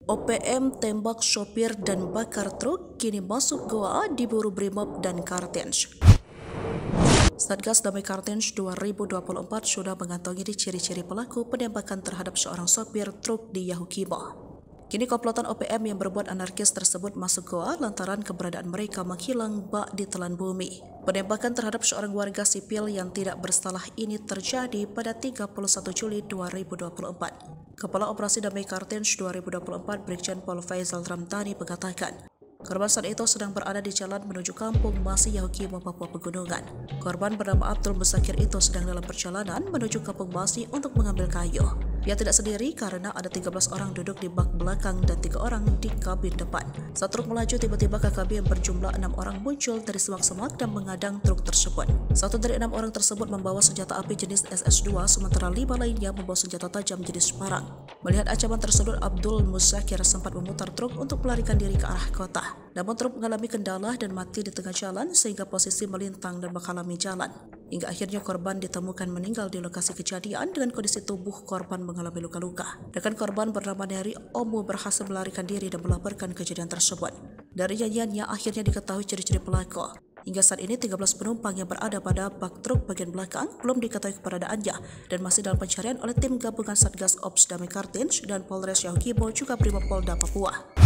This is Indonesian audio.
OPM tembak sopir dan bakar truk kini masuk goa diburu Brimob dan Kartens. Satgas Damai Kartens 2024 sudah mengantongi ciri-ciri pelaku penembakan terhadap seorang sopir truk di Yahukimo. Kini komplotan OPM yang berbuat anarkis tersebut masuk goa lantaran keberadaan mereka menghilang bak di telan bumi. Penembakan terhadap seorang warga sipil yang tidak bersalah ini terjadi pada 31 Juli 2024. Kepala Operasi Damai Kartens 2024 Brigjen Pol Faisal Ramdhani mengatakan, korban saat itu sedang berada di jalan menuju kampung Masih Yahukimo, Papua Pegunungan. Korban bernama Abdul Musakir itu sedang dalam perjalanan menuju kampung Masih untuk mengambil kayu. Dia tidak sendiri karena ada 13 orang duduk di bak belakang dan 3 orang di kabin depan. Saat truk melaju, tiba-tiba KKB yang berjumlah 6 orang muncul dari semak-semak dan mengadang truk tersebut. Satu dari 6 orang tersebut membawa senjata api jenis SS2, sementara 5 lainnya membawa senjata tajam jenis parang. Melihat ancaman tersebut, Abdul Musakir sempat memutar truk untuk melarikan diri ke arah kota. Namun truk mengalami kendala dan mati di tengah jalan sehingga posisi melintang dan menghalangi jalan. Hingga akhirnya korban ditemukan meninggal di lokasi kejadian dengan kondisi tubuh korban mengalami luka-luka. Rekan korban bernama Neri Omu berhasil melarikan diri dan melaporkan kejadian tersebut. Dari nyanyiannya akhirnya diketahui ciri-ciri pelaku. Hingga saat ini 13 penumpang yang berada pada bak truk bagian belakang belum diketahui keberadaannya dan masih dalam pencarian oleh tim gabungan Satgas Ops Damai Kartens dan Polres Yahukimo juga Brimob Polda Papua.